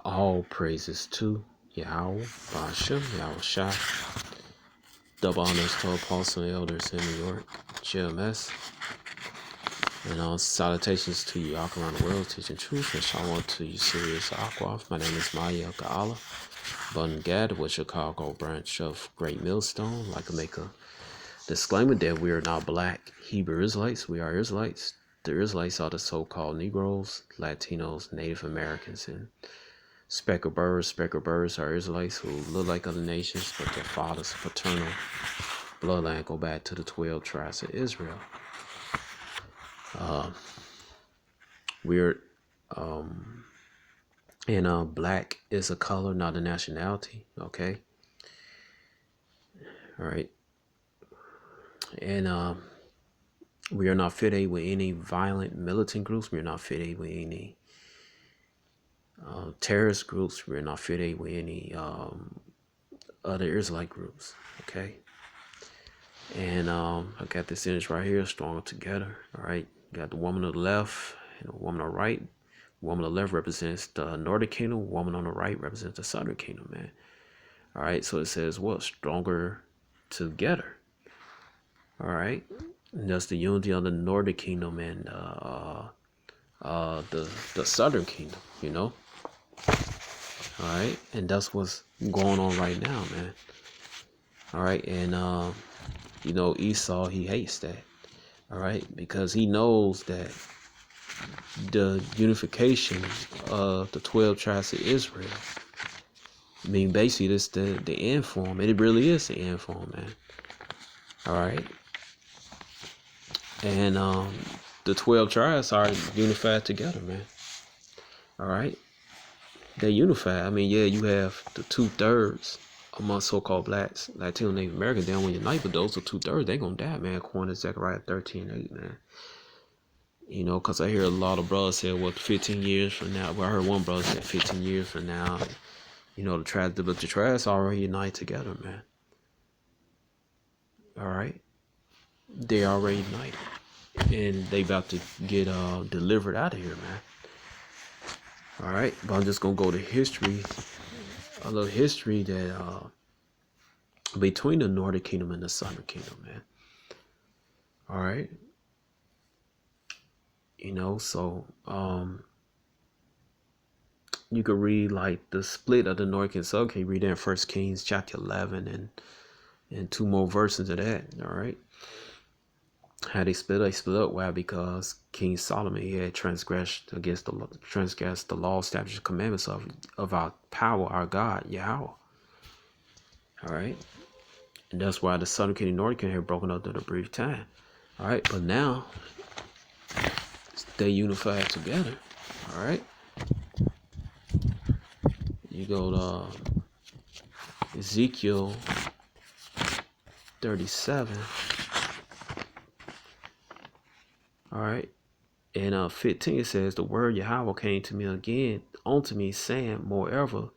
All praises to Yahweh, Bashem, Yahweh Shai. Double honors to Apostle and elders in New York, GMS. And salutations to you all around the world teaching truth. And shalom to you, Sirius Aquaf. My name is Maya Ga'ala. Bun Gad, with Chicago branch of Great Millstone. Like to make a disclaimer that we are not black Hebrew Israelites. We are Israelites. The Israelites are the so-called Negroes, Latinos, Native Americans, and speckled birds. Speckled birds are Israelites who look like other nations, but their father's paternal bloodline go back to the 12 tribes of Israel. Black is a color, not a nationality. Okay. All right. And we are not fitted with any violent militant groups. We are not fitted with any terrorist groups. We are not fitted with any other Israelite groups. Okay. And I got this image right here, Stronger Together. All right. Got the woman on the left and the woman on the right. The woman on the left represents the northern kingdom. The woman on the right represents the southern kingdom, man. All right. So it says, what? Stronger together. All right. And that's the unity of the northern kingdom and the southern kingdom, you know. All right. And that's what's going on right now, man. All right. And you know, Esau, he hates that. All right, because he knows that the unification of the 12 tribes of Israel, I mean, basically, this the end form. It really is the end form, man. All right. And the 12 tribes are unified together, man. All right. They're unified. I mean, yeah, you have the 2/3 among so-called blacks, Latino, Native Americans. They don't want to unite, but those are 2/3. They're going to die, man, according to Zechariah 13:8, man. You know, because I hear a lot of brothers say, well, 15 years from now. Well, I heard one brother say 15 years from now, you know, the tribes already unite together, man. All right. They already united. And they about to get delivered out of here, man. All right. But I'm just going to go to history. A little history that between the northern kingdom and the southern kingdom, man. All right. You know, so you could read like the split of the north and south. Can you read that in 1 Kings chapter 11 and two more verses of that? All right. How they split? They split up. Why? Because King Solomon, he had transgressed the law, statutes, commandments of our power, our God, Yahweh. All right. And that's why the southern kingdom and northern kingdom had broken up during a brief time. All right. But now they unified together. All right. You go to Ezekiel 37. All right. And 15 it says, the word Yahweh came to me again unto me, saying, moreover,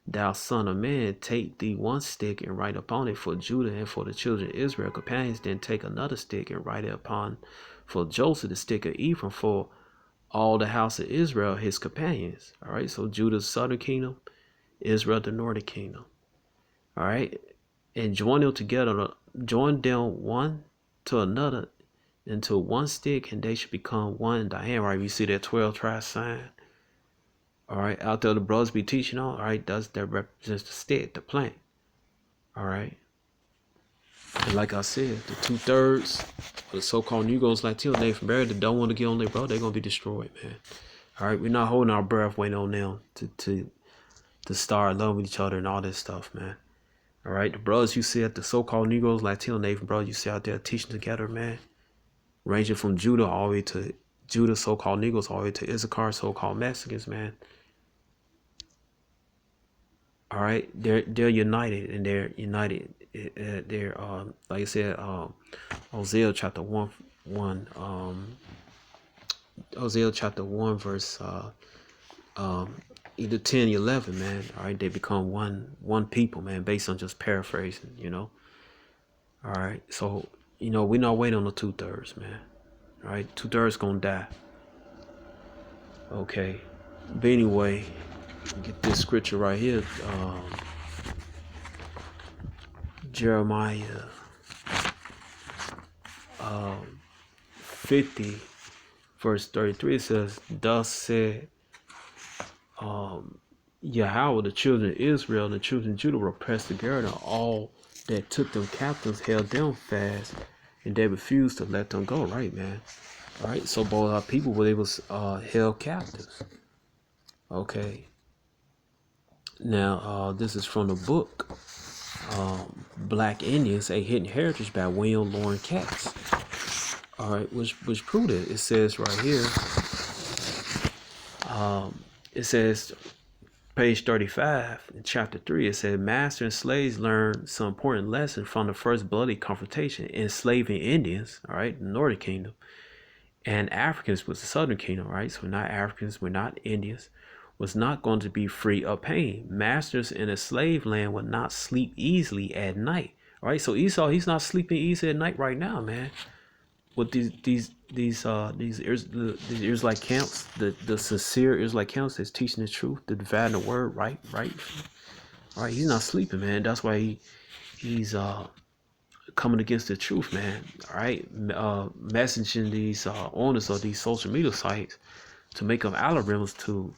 thou son of man, take thee one stick and write upon it for Judah and for the children of Israel companions. Then take another stick and write it upon for Joseph, the stick of Ephraim, for all the house of Israel, his companions. All right. So Judah's southern kingdom, Israel, the northern kingdom. All right. And join them together, join them one to another into one stick, and they should become one in thy hand. Right. You see that 12 tribe sign. All right. Out there, the brothers be teaching on. All right. That represents the stick, the plant. All right. And like I said, the 2/3 of the so-called Negroes, Latino, Native Americans that don't want to get on their brother, they're going to be destroyed, man. All right. We're not holding our breath waiting on them to start loving each other and all this stuff, man. All right. The brothers you see at the so-called Negroes, Latino, Native brothers you see out there teaching together, man. Ranging from Judah all the way to Judah, so-called Negroes, all the way to Issachar, so-called Mexicans, man. All right, they're united, and they're united. They're like I said, Hosea chapter 1, Hosea chapter 1 verse either 10, 11, man. All right, they become one people, man, based on just paraphrasing, you know. All right, so you know we're not waiting on the 2/3, man. All right, 2/3 gonna die. Okay, but anyway, Get this scripture right here. Jeremiah 50, verse 33. It says, "Thus said Yahweh, the children of Israel and the children of Judah were pressed together, and all that took them captives held them fast, and they refused to let them go." Right, man. All right. So both our people were able held captives. Okay. Now, this is from the book Black Indians: A Hidden Heritage by William Loren Katz. All right, which proved it. It says right here. It says, page 35, in chapter 3, it said, "Master and slaves learned some important lessons from the first bloody confrontation, enslaving Indians, all right, the Northern Kingdom, and Africans was the Southern Kingdom, right? So we're not Africans, we're not Indians, was not going to be free of pain. Masters in a slave land would not sleep easily at night, all right? So Esau, he's not sleeping easy at night right now, man. With these Israelite camps, the sincere Israelite camps that's teaching the truth, the dividing the word, right. He's not sleeping, man. That's why he's coming against the truth, man. All right, messaging these owners of these social media sites to make them algorithms to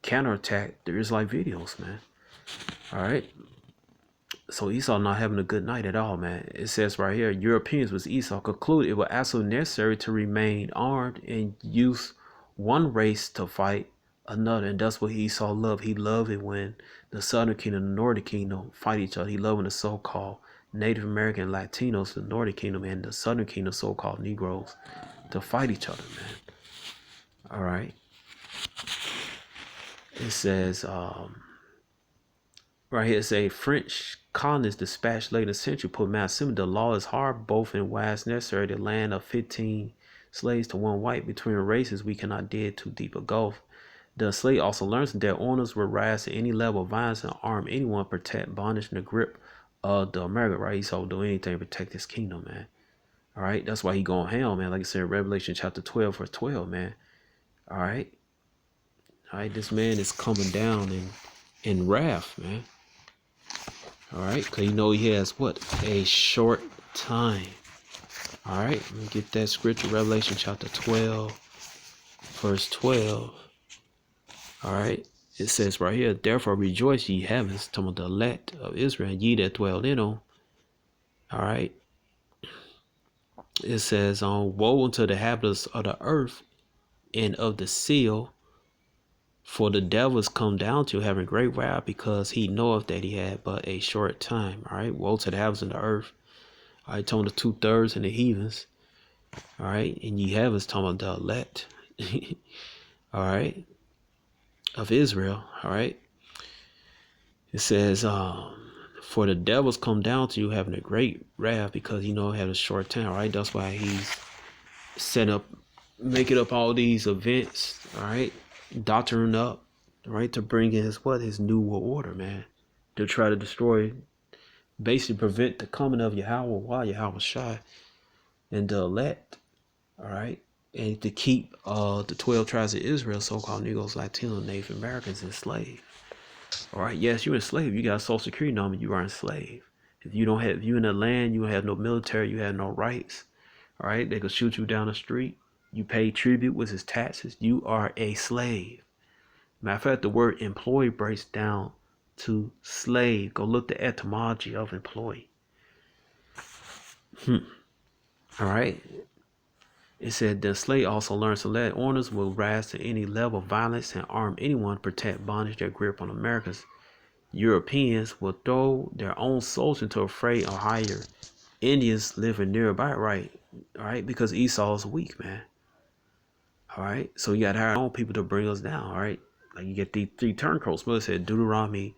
counterattack the Israelite videos, man. All right. So Esau not having a good night at all, man. It says right here, Europeans with Esau concluded it was absolutely necessary to remain armed and use one race to fight another. And that's what Esau loved. He loved it when the Southern Kingdom and the Northern Kingdom fight each other. He loved when the so-called Native American Latinos, the Northern Kingdom, and the Southern Kingdom so-called Negroes to fight each other, man. All right. It says, right here, it says, French colonists dispatched late in the century put Massimo, the law is hard, both in wise necessary, the land of 15 slaves to one white. Between races, we cannot dig too deep a gulf. The slave also learns that their owners will rise to any level of violence and arm anyone, protect bondage and the grip of the America, right? He's so do anything to protect his kingdom, man. All right, that's why he going hell, man. Like I said, in Revelation chapter 12, verse 12, man. All right. This man is coming down in wrath, man. All right, because you know he has what? A short time. All right, let me get that scripture, Revelation chapter 12, verse 12. All right, it says right here, therefore rejoice, ye heavens, talking about the elect of Israel, and ye that dwell in them. All right, it says, woe unto the inhabitants of the earth and of the seal, for the devil is come down to having great wrath, because he knoweth that he had but a short time. All right, woe to the inhabitants of the earth. All right, talking the 2/3 and the heathens. All right, and ye heavens, talking about the elect. All right, of Israel. All right, it says, for the devils come down to you having a great wrath, because he know had a short time. All right, that's why he's making up all these events. All right, doctoring up, right, to bring in his new world order, man, to try to destroy, basically prevent the coming of Yahweh while Yahweh Shai and the elect. All right, and to keep the 12 tribes of Israel, so-called Negroes, Latinos, Native Americans, enslaved. All right, yes, you're enslaved. You got a social security number. You are enslaved. If you in the land, you don't have no military. You have no rights. All right, they could shoot you down the street. You pay tribute, which is taxes. You are a slave. Matter of fact, the word employee breaks down to slave. Go look the etymology of employee. All right. It said the slave also learns to let owners will rise to any level of violence and arm anyone, protect bondage, their grip on Americans. Europeans will throw their own souls into a fray or hire Indians living nearby, right? All right, because Esau's weak, man. All right, so you got to hire our own people to bring us down. All right, like you get these 3 turncoats. Mother said Deuteronomy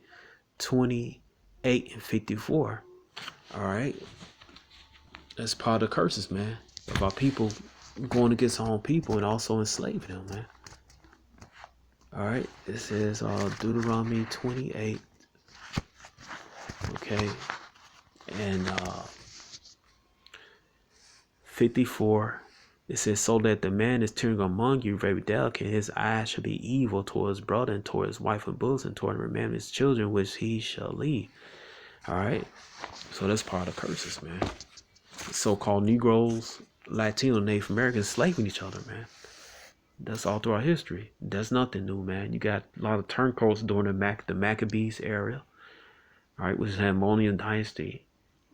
28 and 54. All right, that's part of the curses, man, of our people going against our own people and also enslaving them, man. All right, it says Deuteronomy 28. Okay, and 54. It says, so that the man is turning among you very delicate, his eyes shall be evil toward his brother and toward his wife and bosom, and toward the remainder of his children, which he shall leave. All right. So that's part of the curses, man. So-called Negroes, Latino, Native Americans slaving each other, man. That's all throughout history. That's nothing new, man. You got a lot of turncoats during the Maccabees era, all right, which is the Hasmonean dynasty.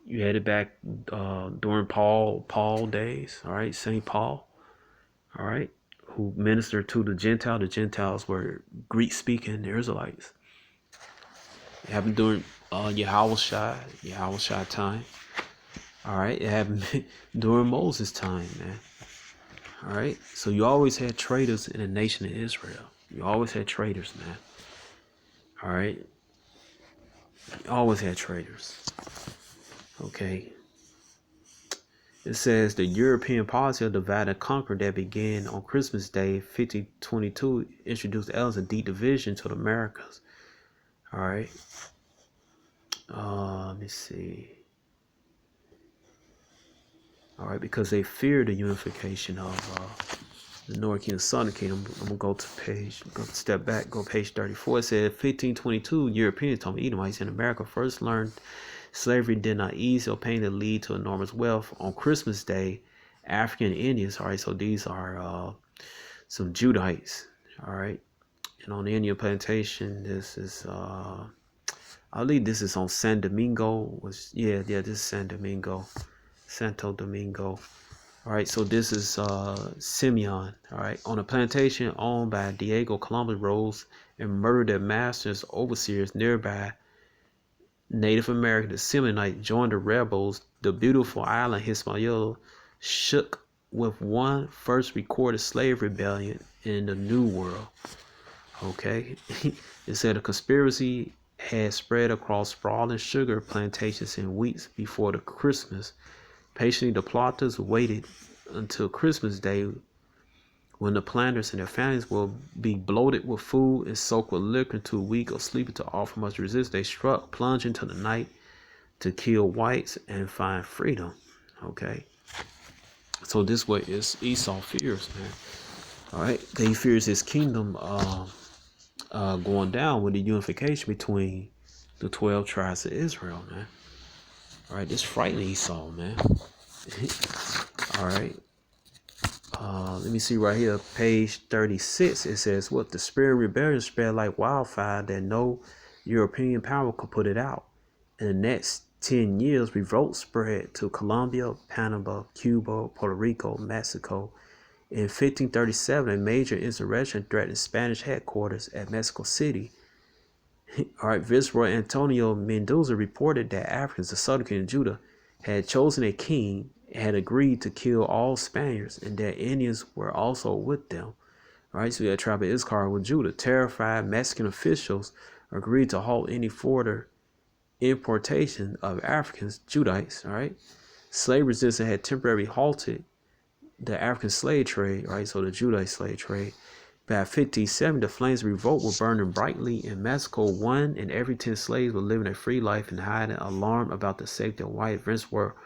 You had it back during Paul days, all right, St. Paul, all right, who ministered to the Gentiles. The Gentiles were Greek-speaking Israelites. It happened during Yahushua time. All right, it happened during Moses' time, man. All right, so you always had traitors in the nation of Israel. You always had traitors, man. All right, you always had traitors. Okay. It says the European policy of divide and conquer that began on Christmas Day 1522 introduced elements of deep division to the Americas. All right. Let me see. All right, because they feared the unification of the Northern Kingdom, Southern Kingdom. I'm gonna go step back, go page 34. It said 1522 Europeans, told me Edomites in America first learned slavery did not ease or pain to lead to enormous wealth. On Christmas Day, African Indians, all right, so these are some Judites, all right, and on the Indian plantation, this is I believe this is on San Domingo. This is Santo Domingo. All right, so this is Simeon, all right, on a plantation owned by Diego Columbus rose and murdered their masters, overseers nearby. Native American, the Seminoles joined the rebels. The beautiful island Hispaniola shook with one first recorded slave rebellion in the New World. Okay, it said a conspiracy had spread across sprawling sugar plantations in weeks before the Christmas. Patiently, the plotters waited until Christmas Day, when the planters and their families will be bloated with food and soaked with liquor too weak or sleepy to offer much resistance. They struck, plunged into the night to kill whites and find freedom. Okay, so this way is Esau fears, man. All right, he fears his kingdom going down with the unification between the 12 tribes of Israel, man. All right, this frightening Esau, man. All right. Let me see right here, page 36. It says, what the spirit of rebellion spread like wildfire that no European power could put it out. In the next 10 years, revolt spread to Colombia, Panama, Cuba, Puerto Rico, Mexico. In 1537, a major insurrection threatened Spanish headquarters at Mexico City. All right, Viceroy Antonio Mendoza reported that Africans, the Southern Kingdom of Judah, had chosen a king and had agreed to kill all Spaniards, and that Indians were also with them. All right, so we had tribe of Issachar with Judah. Terrified Mexican officials agreed to halt any further importation of Africans, Judites. All right, slave resistance had temporarily halted the African slave trade. All right, so the Judite slave trade. By 1570, the flames of revolt were burning brightly in Mexico. 1 in every 10 slaves were living a free life and hiding. Alarm about the safety of white events were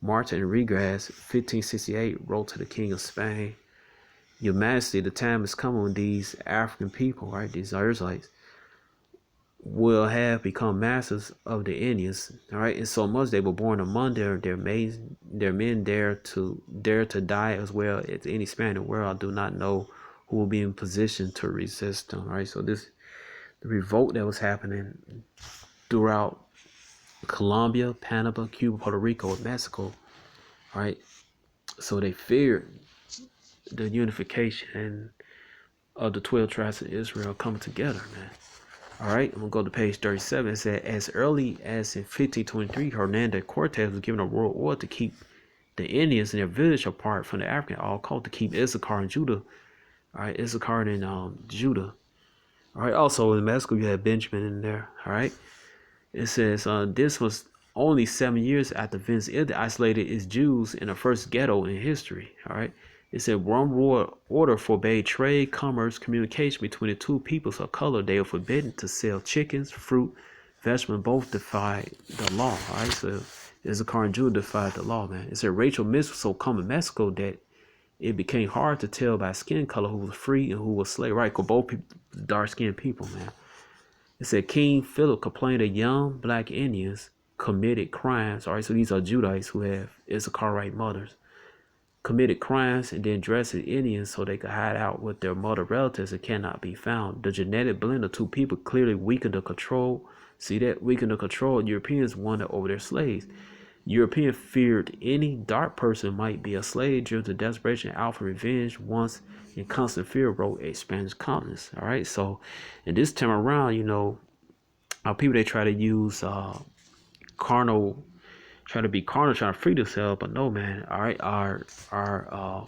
Martin Enriquez, 1568, wrote to the King of Spain, Your Majesty, the time is coming when these African people, right, these Israelites, will have become masters of the Indians, all right, and so much they were born among their men dare to die as well as any Spaniard in the world. I do not know who will be in position to resist them, all right. So the revolt that was happening throughout Colombia, Panama, Cuba, Puerto Rico, and Mexico, right? So they feared the unification of the 12 tribes of Israel coming together, man. All right, I'm gonna go to page 37. It said, as early as in 1523, Hernando Cortez was given a royal order to keep the Indians in their village apart from the African, all called to keep Issachar and Judah. All right, Issachar and Judah. All right, also in Mexico, you had Benjamin in there. All right. It says this was only 7 years after Vince isolated his Jews in the first ghetto in history. All right. It said one royal order forbade trade, commerce, communication between the two peoples of color. They were forbidden to sell chickens, fruit, vegetables. Both defied the law. All right. So Issachar and Judah defied the law, man. It said racial myths were so common in Mexico that it became hard to tell by skin color who was free and who was slave, right? Because both people, dark-skinned people, man. It said King Philip complained that young black Indians committed crimes. All right, so these are Judites who have Issacharite mothers, committed crimes and then dressed as Indians so they could hide out with their mother relatives and cannot be found. The genetic blend of two people clearly weakened the control. See that? Weakened the control. Europeans wanted over their slaves. European feared any dark person might be a slave, driven to desperation, out for revenge, once in constant fear, wrote a Spanish colonist. All right, so and this time around, you know, people they try to use carnal, try to be carnal, trying to free themselves, but no, man. All right, our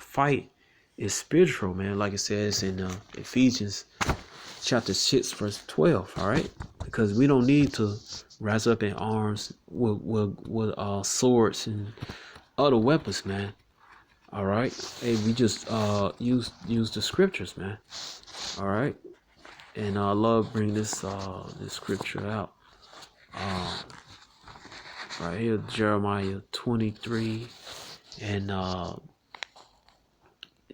fight is spiritual, man. Like it says in Ephesians chapter 6, verse 12. All right, because we don't need to rise up in arms with swords and other weapons, man. All right, hey, we just use the scriptures, man. All right, and I love bringing this scripture out. Right here, Jeremiah 23 and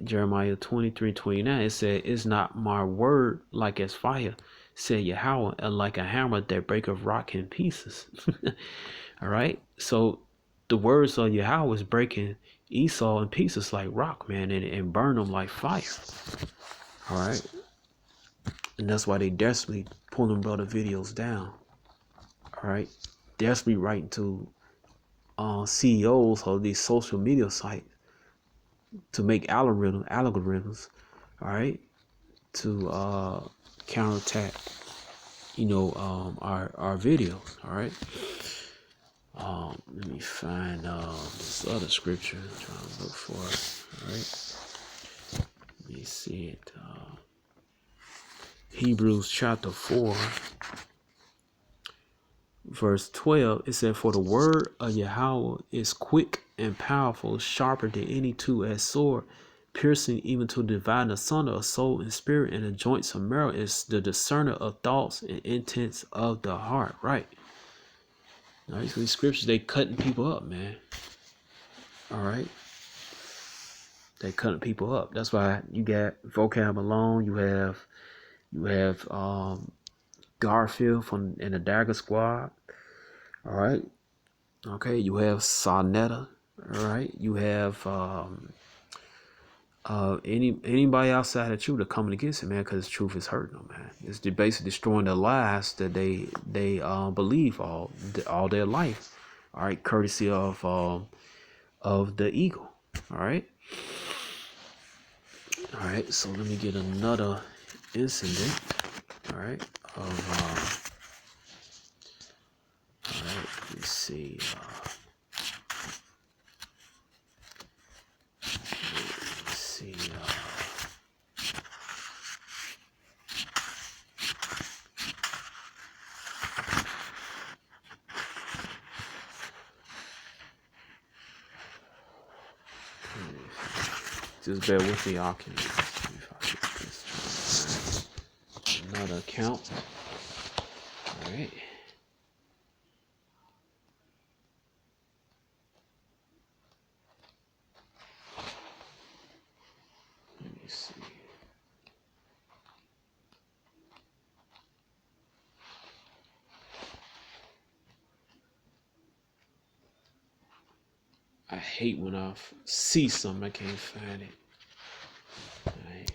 Jeremiah 23:29. It said, "Is not my word like as fire, said Yahweh, and like a hammer that breaketh rock in pieces?" All right, so the words of Yahweh is breaking Esau in pieces like rock, man, and burn them like fire. All right, and that's why they desperately pulling brother videos down. All right, desperately writing to CEOs of these social media sites to make algorithms, all right, to counterattack, you know, our videos. All right. Let me find this other scripture I'm trying to look for. All right. Let me see it. Hebrews chapter 4, verse 12. It said, "For the word of Yahweh is quick and powerful, sharper than any two-edged sword, piercing even to divide asunder of soul and spirit, and the joints of marrow, is the discerner of thoughts and intents of the heart." Right. All right, so these scriptures, they cutting people up, man. All right, they cutting people up. That's why you got Vocab Malone. You have Garfield from in the Dagger Squad. All right. Okay, you have Sonetta. All right, you have anybody outside the truth that coming against it, man, because the truth is hurting them, man. It's basically destroying the lies that they believe all their life. All right, courtesy of the eagle. All right. All right, so let me get another incident. All right, of all right, let's see. Let's see. Just bear with me, y'all. Can another account. All right. Let me see. I hate when I see something I can't find it. All right.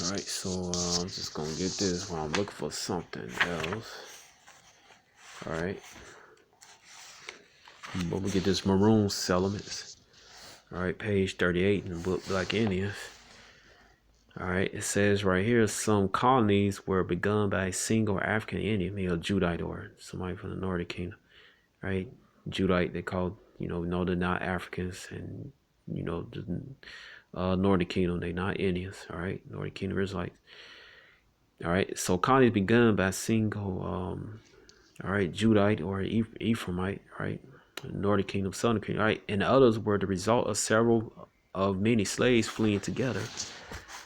All right, so I'm just gonna get this while I'm looking for something else. All right, but we get this Maroon Settlements. All right, page 38 in the book Black Indians. All right, it says right here, some colonies were begun by a single African Indian, male Judite or somebody from the Nordic Kingdom. Right, Judite, they called, you know, no, they're not Africans, and you know, Northern Kingdom. They not Indians. All right, Northern Kingdom Israelites. All right, so colonies begun by single, all right, Judite or Ephraimite, right, Northern Kingdom, Southern Kingdom, right, and the others were the result of several of many slaves fleeing together.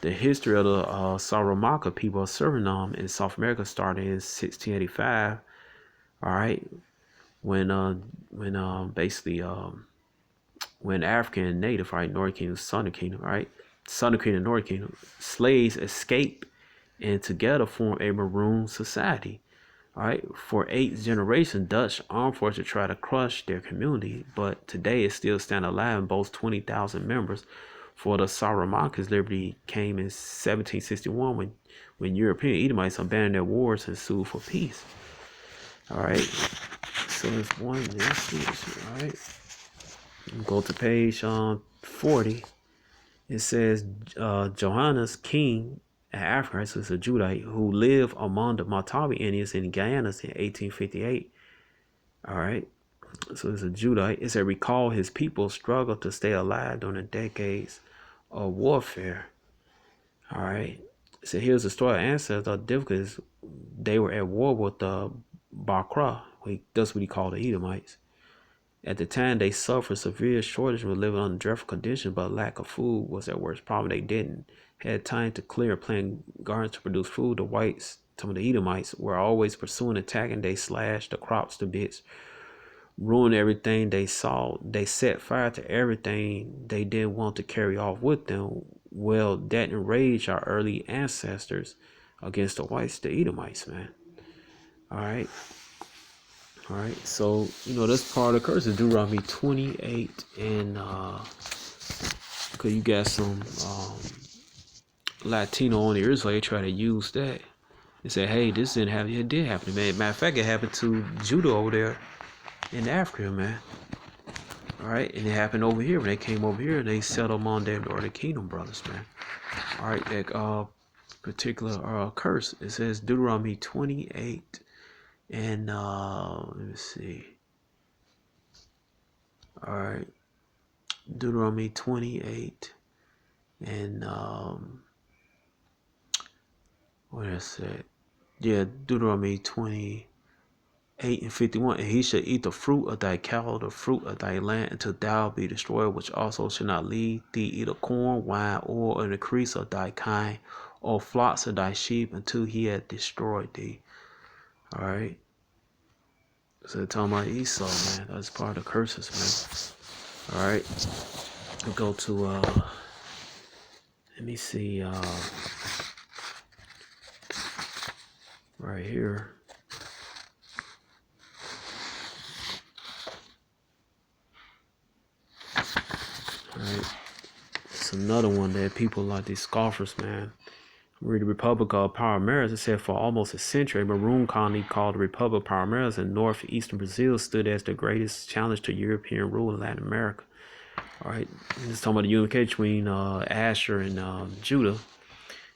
The history of the Saramaka people of Suriname in South America started in 1685. All right, when basically when African and Native, right, Northern Kingdom, Southern Kingdom, right, Southern Kingdom, Northern Kingdom, slaves escaped and together formed a maroon society. All right, for 8 generations, Dutch armed forces tried to crush their community, but today it still stands alive and boasts 20,000 members. For the Saramakas, liberty came in 1761 when European Edomites abandoned their wars and sued for peace. All right, so there's one next. All right, go to page 40. It says Johannes King, an African, so it's a Judite, who lived among the Matawi Indians in Guyana in 1858. All right, so it's a Judite. It said recall his people struggled to stay alive during the decades of warfare. All right, so here's the story of ancestors. The difficulties, they were at war with the Bakra. That's what he called the Edomites. At the time, they suffered severe shortage and were living under dreadful conditions, but lack of food was their worst problem. They didn't had time to clear and plant gardens to produce food. The whites, some of the Edomites, were always pursuing, attacking. They slashed the crops to bits, ruined everything they saw. They set fire to everything they didn't want to carry off with them. Well, that enraged our early ancestors against the whites, the Edomites, man. All right. All right, so that's part of the curse of Deuteronomy 28, and cause you got some Latino on the Israel, they try to use that and say, hey, this didn't happen. It did happen, man. Matter of fact, it happened to Judah over there in Africa, man. All right, and it happened over here when they came over here and they settled among their Northern Kingdom brothers, man. All right, that particular curse, it says Deuteronomy 28. And let me see. All right, Deuteronomy 28, and what is it? Yeah, Deuteronomy 28 and 51. And he shall eat the fruit of thy cattle, the fruit of thy land, until thou be destroyed, which also shall not leave thee either corn, wine, oil, or increase of thy kind, or flocks of thy sheep, until he had destroyed thee. All right. So they're talking about Esau, man. That's part of the curses, man. All right. We'll go to let me see right here. All right. It's another one that people like these scoffers, man. Read the Republic of Palmeiras. It said for almost a century, a maroon colony called the Republic of Palmeiras in northeastern Brazil stood as the greatest challenge to European rule in Latin America. All right, it's talking about the unification between Asher and Judah.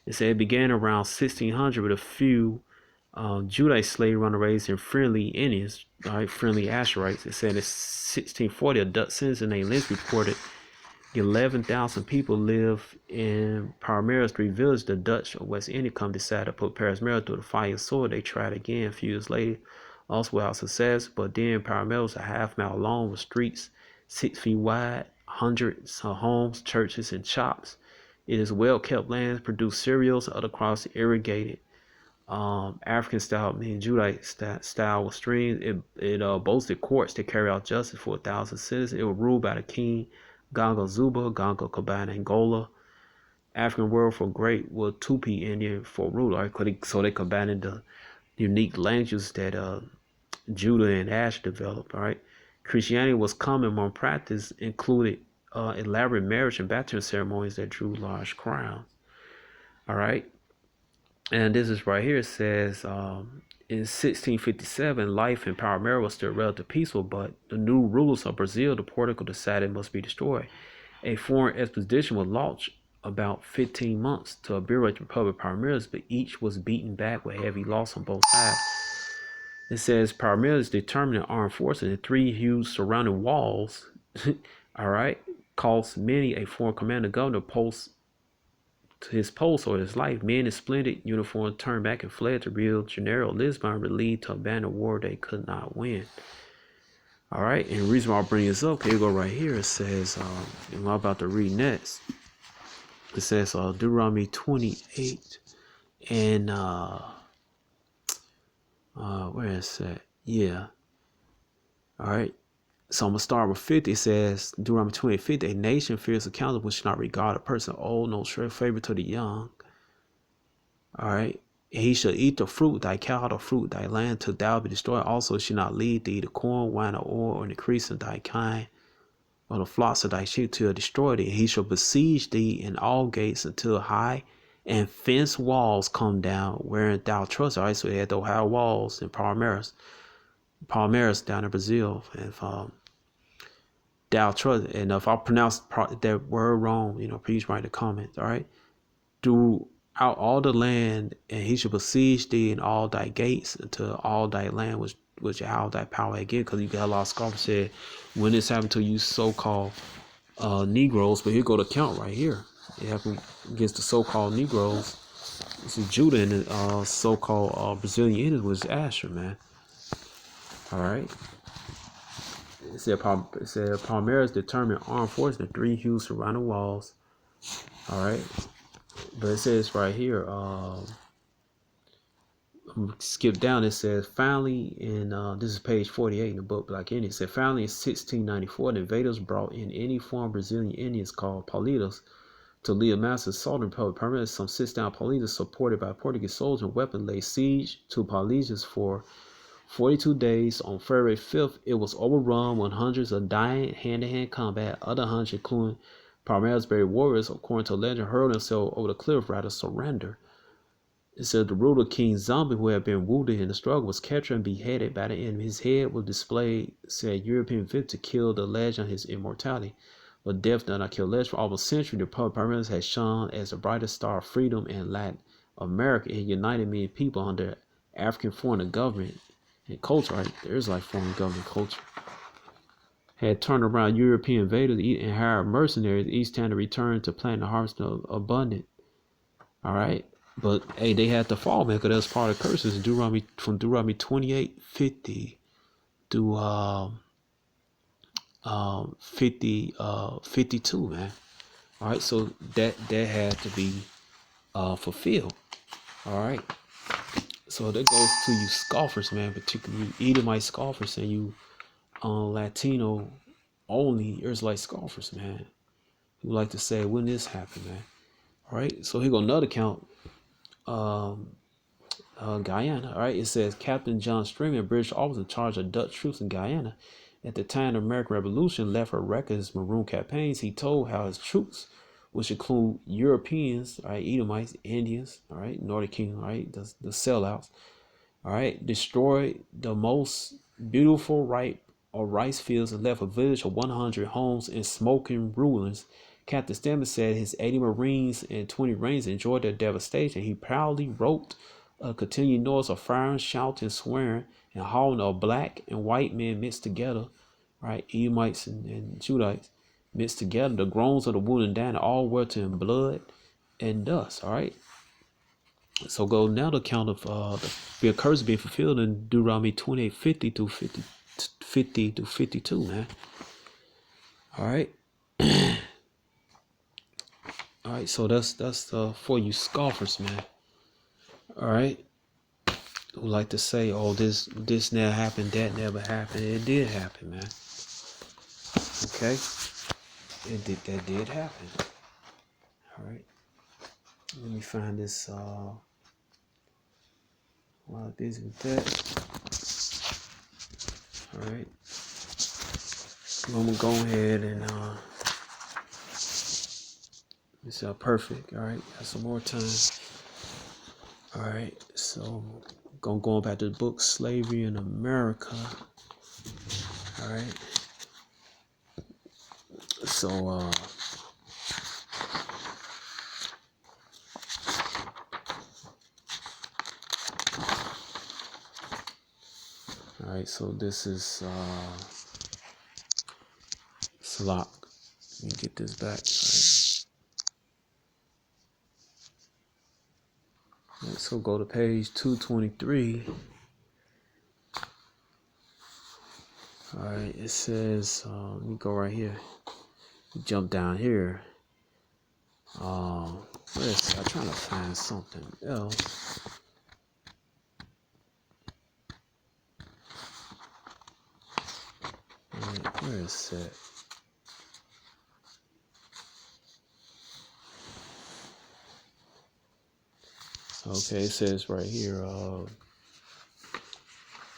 It said it began around 1600 with a few Judite slave runaways and friendly Indians, right, friendly Asherites. It said in 1640, a Dutch citizen named Lynch reported 11,000 people live in Palmeiras, 3 villages. The Dutch of West India decided to put Palmeiras through the fire sword. They tried again a few years later, also without success. But then Palmeiras was a half-mile long with streets 6 feet wide, hundreds of homes, churches, and shops. It is well-kept land, produced cereals, other crops, irrigated. African style, meaning Judite style with streams. It boasted courts to carry out justice for 1,000 citizens. It was ruled by the king Gongo Zuba, Gongo Cabana, Angola. African word for great was Tupi Indian for ruler. Right? So they combined the unique languages that Judah and Ash developed. All right. Christianity was common among practice, included elaborate marriage and baptism ceremonies that drew large crowds. All right. And this is right here. It says in 1657, life in Palmeiras was still relatively peaceful, but the new rulers of Brazil, the Portugal, decided it must be destroyed. A foreign expedition was launched about 15 months to obliterate the Republic of Palmeiras, but each was beaten back with heavy loss on both sides. It says Palmeiras determined armed forces and 3 huge surrounding walls. All right. cost many a foreign commander governor post to his post or his life. Men in splendid uniform turned back and fled to Rio de Janeiro, Lisbon, relieved to abandon a war they could not win. All right, and the reason why I bring this up, here you go right here. It says, and I'm about to read next. It says Deuteronomy 28 and where is that? Yeah. All right. So I'm gonna start with 50. It says Deuteronomy 28:50, a nation fears accountable which should not regard a person old, no share favor to the young. All right. And he shall eat the fruit, thy cow, the fruit, thy land, till thou be destroyed. Also shall not lead thee the corn, wine, or oil, or increase of thy kind, or the flocks of thy sheep till destroy thee. And he shall besiege thee in all gates until high and fenced walls come down, wherein thou trust. All right. So they had the high walls in Palmeiras down in Brazil. And thou trust. And if I pronounce that word wrong, please write a comment. All right. Throughout all the land, and he shall besiege thee in all thy gates until all thy land which how thy power again. Because you got a lot of scholars said when this happened to you so-called Negroes, but here go the count right here. It happened against the so-called Negroes. This is Judah, and the so-called Brazilian Indians was Asher, man. All right. It said Palmeiras determined armed forces in 3 huge surrounding walls. All right. But it says right here, skip down, it says finally in this is page 48 in the book Black Indians. It said finally in 1694 the invaders brought in any form Brazilian Indians called Paulitas to live massive southern republic. Permanent some 6,000 Paulitas supported by Portuguese soldiers and weapons laid siege to Paulitas for 42 days. On February 5th, it was overrun with hundreds of dying hand-to-hand combat. Other hundreds, including Palmeiras buried warriors, according to legend, hurled themselves over the cliff rather surrender. It said the ruler King Zombie, who had been wounded in the struggle, was captured and beheaded by the enemy. His head was displayed, said European victory to kill the legend of his immortality. But death did not kill legend. For almost a century, the Palmeiras had shone as the brightest star of freedom in Latin America and united many people under African foreign government and culture. Right? There's like foreign government culture. Had turned around European invaders and hired mercenaries each time to return to plant the harvest of abundant. All right. But hey, they had to fall, man, because that's part of curses. From Deuteronomy 28:50 to 52, man. All right, so that had to be fulfilled. All right. So that goes to you scoffers, man, particularly you Edomite scoffers and you Latino only Israelite scoffers, man. Who like to say when this happened, man. All right, so here go another count. Guyana. All right, it says Captain John Streamer, a British officer in charge of Dutch troops in Guyana at the time of the American Revolution, left for records maroon campaigns. He told how his troops, which include Europeans, all right, Edomites, Indians, all right, Northern Kingdom, all right, the sellouts, all right, destroyed the most beautiful rice fields and left a village of 100 homes in smoking ruins. Captain Stammer said his 80 Marines and 20 Rangers enjoyed their devastation. He proudly wrote a continued noise of firing, shouting, swearing, and howling of black and white men mixed together, right? Edomites and Judites mixed together. The groans of the wounded and dying all weltered in blood and dust, all right? So go now to count of the curse being fulfilled in Deuteronomy 28:50 to 50 to 52, man. All right. All right, so that's for you scoffers, man. All right, who like to say, "Oh, this never happened, that never happened." It did happen, man. Okay, that did happen. All right, let me find this. While I'm busy with that. All right, I'm gonna go ahead and it's perfect. All right, got some more time. All right, so going back to the book Slavery in America. All right, so all right, so this is Salak. Let me get this back. All right, so go to page 223. All right, it says, let me go right here. Jump down here. I'm trying to find something else. All right, where is that? Okay, it says right here,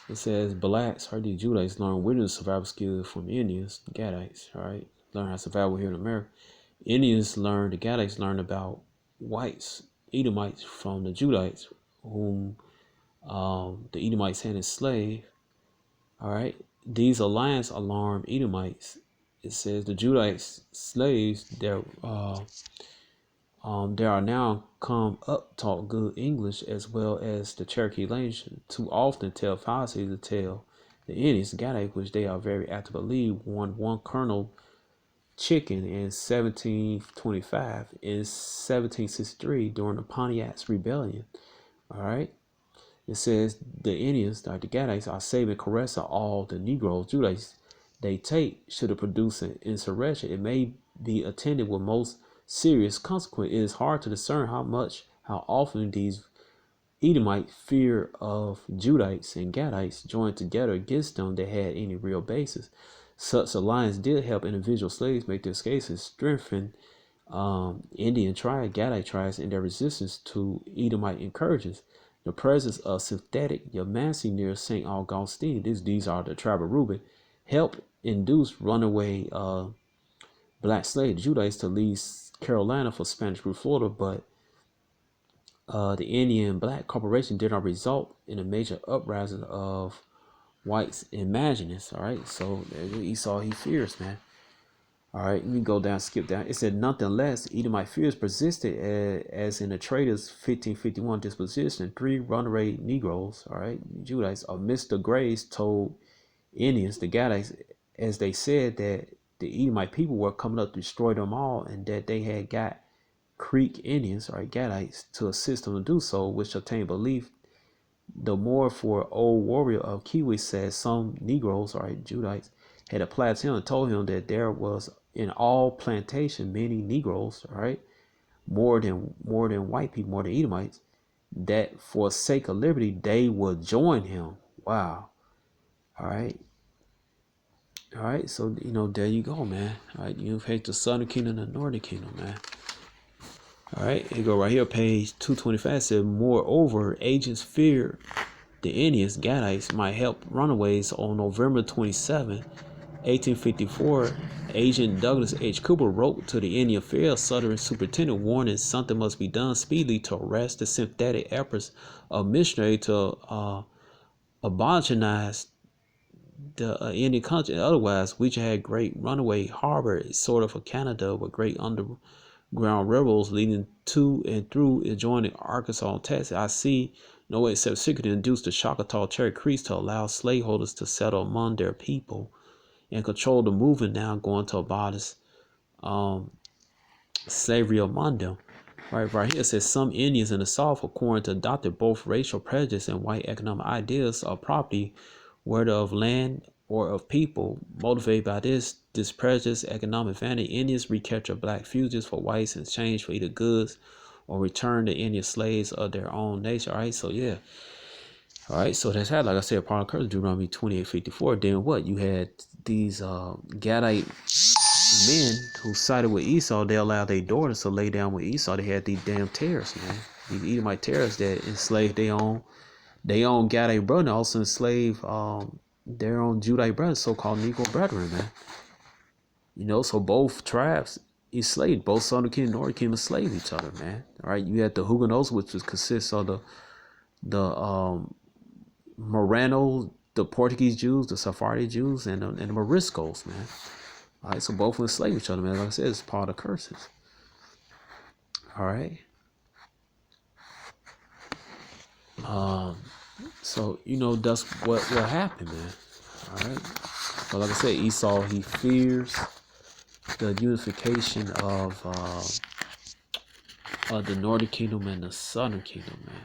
it says blacks, the Judites learn wilderness survival skills from Indians, the Gadites, all right? Learn how to survive here in America. The Gadites learned about whites, Edomites from the Judites, whom the Edomites had enslaved, all right? These alliances alarmed Edomites. It says the Judites slaves, there are now come up taught good English as well as the Cherokee language. Too often tell falsely to tell the Indians, Gadites, which they are very apt to believe, won one Colonel Chicken in 1725. In 1763, during the Pontiac's rebellion. All right. It says the Indians, the Gadites, are saving caress of all the Negroes, Judites they take should have produced an insurrection. It may be attended with most serious consequence. It is hard to discern how often these Edomite fear of Judites and Gadites joined together against them that had any real basis. Such alliance did help individual slaves make their escapes and strengthen Indian tribe, Gadite tribes in their resistance to Edomite incursions. The presence of synthetic Yamasee near St. Augustine, these are the tribe of Reuben, helped induce runaway black slave Judites to leave Carolina for Spanish ruled Florida, but the Indian Black Corporation did not result in a major uprising of whites imaginings. All right, so Esau, he fears, man. All right, let me go down, skip down. It said, nonetheless, Edomite fears persisted as in the Traders 1551 disposition. 3 runaway Negroes, all right, Judites, of Mr. Grays told Indians, the Gadites, as they said that the Edomite people were coming up to destroy them all, and that they had got Creek Indians, or Gadites, to assist them to do so, which obtained belief the more for old warrior of Kiwi said some Negroes, or Judites, had applied to him and told him that there was in all plantation many Negroes, right, more than white people, more than Edomites, that for sake of liberty they would join him. Wow. All right, so there you go, man. All right, you hate the Southern Kingdom and the Northern Kingdom, man. All right, you go right here, page 225. Said, moreover, agents feared the Indians, Gadites, might help runaways. On November 27, 1854, Agent Douglas H. Cooper wrote to the Indian Affairs Southern Superintendent warning something must be done speedily to arrest the sympathetic efforts of missionaries to abolitionize the Indian country. Otherwise, we should have great runaway harbor, sort of a Canada, with great underground railroads leading to and through adjoining Arkansas and Texas. I see no way except secret to induce the Choctaw Cherokee to allow slaveholders to settle among their people and control the movement now going to abolish slavery among them. Right here it says some Indians in the South, according to adopted both racial prejudice and white economic ideas of property, whether of land or of people. Motivated by this prejudice, economic vanity, Indians recapture black fugitives for whites in exchange for either goods or return the Indian slaves of their own nation. All right, so yeah. All right, so that's how, like I said, part of curse, Deuteronomy 28:54. Then what? You had these Gadite men who sided with Esau. They allowed their daughters to lay down with Esau. They had these damn terrorists, man. These Edomite terrorists that enslaved their own Gadite brother, also enslaved their own Judite brothers, so-called Negro brethren, man. So both tribes enslaved, both Southern Kingdom and Northern Kingdom enslaved each other, man. All right, you had the Huguenots, which consists of the Morano, the Portuguese Jews, the Sephardi Jews, and the Moriscos, man. All right, so both enslaved each other, man. Like I said, it's part of curses. All right. So that's what happened, man. All right. But like I said, Esau, he fears the unification of the Northern Kingdom and the Southern Kingdom, man.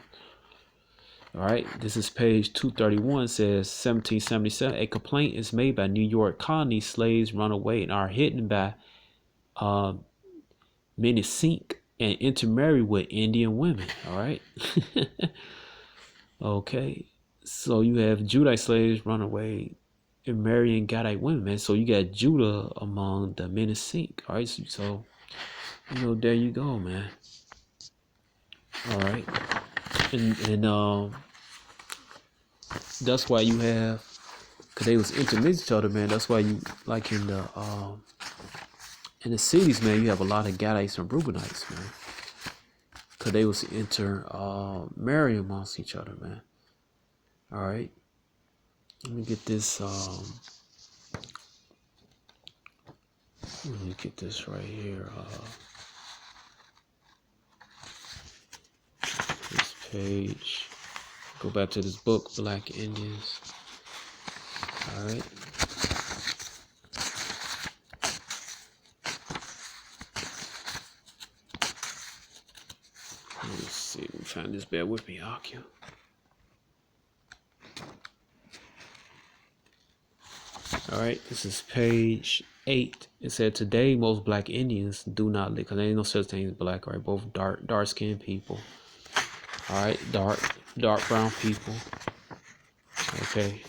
All right, this is page 231. Says 1777. A complaint is made by New York colony slaves run away and are hidden by many sink and intermarry with Indian women. All right. Okay. So you have Judite slaves run away and marrying Gadite women, man. So you got Judah among the many sink. All right. So, there you go, man. All right. And that's why you have, because they was intermixed each other, man. That's why you, like in the cities, man, you have a lot of Gadites and Reubenites, man, because they was marry amongst each other, man. All right, let me get this. Let me get this right here. This page. Go back to this book, Black Indians. All right. Let's see. Let me find this. Bear with me, Akio. All right. This is page 8. It said, today most Black Indians do not live, because there ain't no such thing as black, right? Both dark skinned people. All right. Dark brown people. Okay.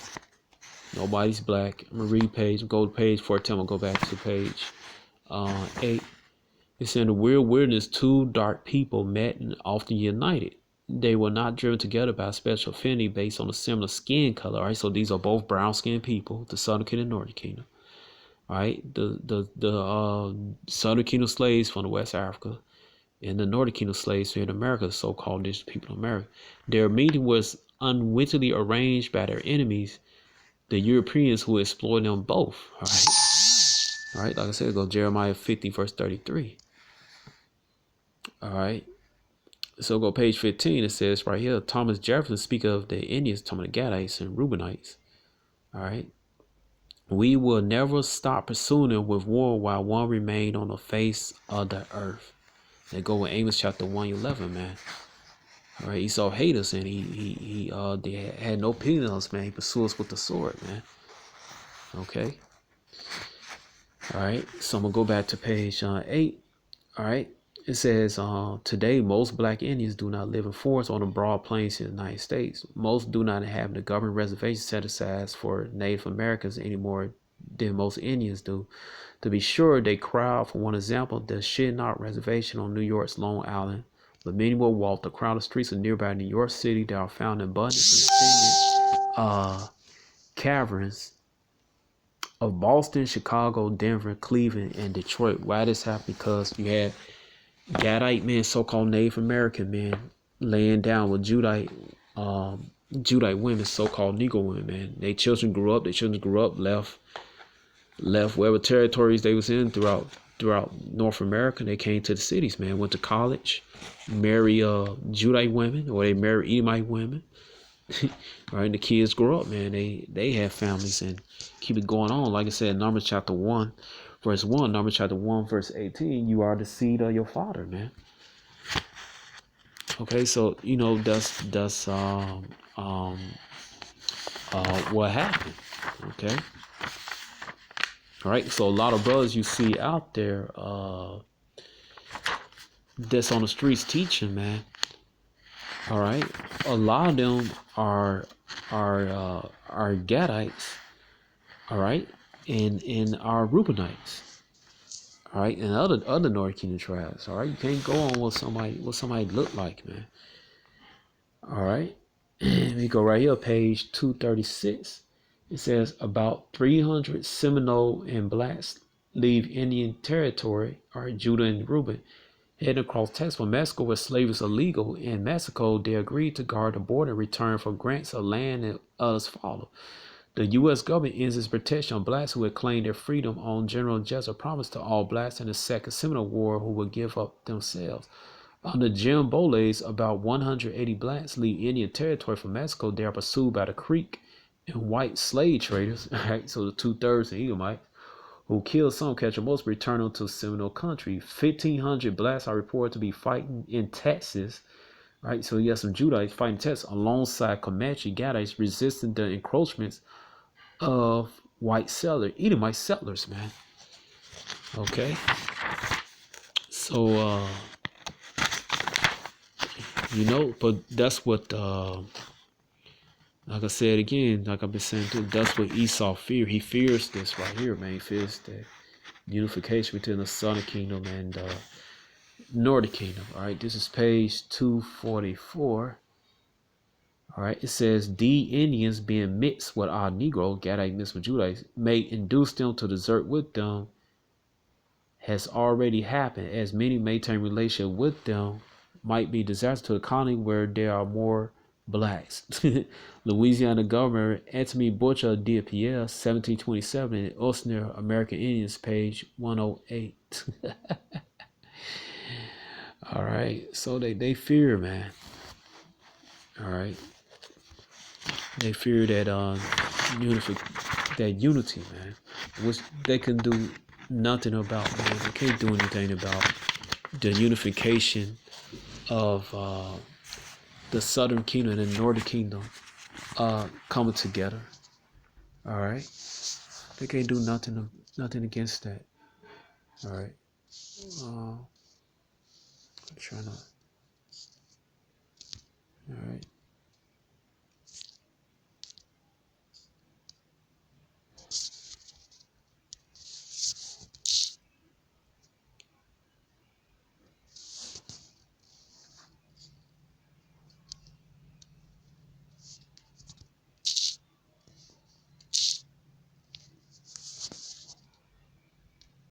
Nobody's black. I'm gonna read page. Go to page 14. I'm gonna go back to page 8. It's in the weird wilderness, two dark people met and often united. They were not driven together by a special affinity based on a similar skin color. All right, so these are both brown skinned people, the Southern Kingdom and Northern Kingdom. All right, the Southern Kingdom slaves from the West Africa and the Northern Kingdom slaves here in America, so-called indigenous people in America. Their meeting was unwittingly arranged by their enemies, the Europeans, who exploited them both. All right, like I said, go Jeremiah 50 verse 33. All right, so go page 15. It says right here, Thomas Jefferson speak of the Indians, talking about the Gadites and Reubenites. All right, we will never stop pursuing them with war while one remain on the face of the earth. They go with Amos chapter 1:11, man. All right, Esau hate us, and he they had no pity on us, man. He pursued us with the sword, man. Okay. All right, so I'm gonna go back to page 8. All right, it says, today most Black Indians do not live in forests on the broad plains in the United States. Most do not have the government reservations set aside for Native Americans anymore than most Indians do. To be sure, they crowd, for one example, the Shednock Reservation on New York's Long Island, but many will walk the crowded streets of nearby New York City. There are found in abundance in caverns of Boston, Chicago, Denver, Cleveland, and Detroit. Why this happened? Because you had Gadite men, so-called Native American men, laying down with Judite women, so-called Negro women, man. Their children grew up, left whatever territories they was in throughout North America. They came to the cities, man, went to college, marry Judite women, or they marry Edomite women. Right, and the kids grow up, man. They have families and keep it going on. Like I said, Numbers chapter 1, verse 1, Numbers chapter 1, verse 18, you are the seed of your father, man. Okay, so that's what happened. Okay. All right, so a lot of brothers you see out there that's on the streets teaching, man. All right, a lot of them are Gadites, all right, and are Reubenites, all right, and other North Kingdom tribes. All right, you can't go on what somebody look like, man. All right, we go right here, page 236. It says about 300 Seminole and blacks leave Indian territory, or Judah and Reuben, heading across Texas from Mexico, where slavery is illegal. In Mexico, they agreed to guard the border in return for grants of land, and others follow. The U.S. government ends its protection on blacks who had claimed their freedom on General Jessup promised to all blacks in the Second Seminole War who would give up themselves. Under Jim Boles, about 180 blacks leave Indian territory from Mexico. They are pursued by the Creek and white slave traders, right? So the 2/3 of Edomite, who killed some, captured most, returned them to Seminole country. 1,500 blacks are reported to be fighting in Texas. Right, so you have some Judites fighting Texas alongside Comanche Gadites resisting the encroachments of Edomite settlers, man. Okay, so but that's what like I said again, like I've been saying too, that's what Esau feared. He fears this right here, man. He fears the unification between the Southern Kingdom and Northern Kingdom. All right, this is page 244. All right, it says the Indians being mixed with our Negro, Gadite mixed with Judites, may induce them to desert with them has already happened, as many maintain relationship with them might be disastrous to a colony where there are more blacks. Louisiana Governor Anthony Butcher DPL 1727 in Usner American Indians, page 108. All right, so they fear, man. All right, they fear that unity, man, which they can do nothing about, man. They can't do anything about the unification of the Southern Kingdom and the Northern Kingdom coming together. All right, they can't do nothing against that. All right, I'm trying to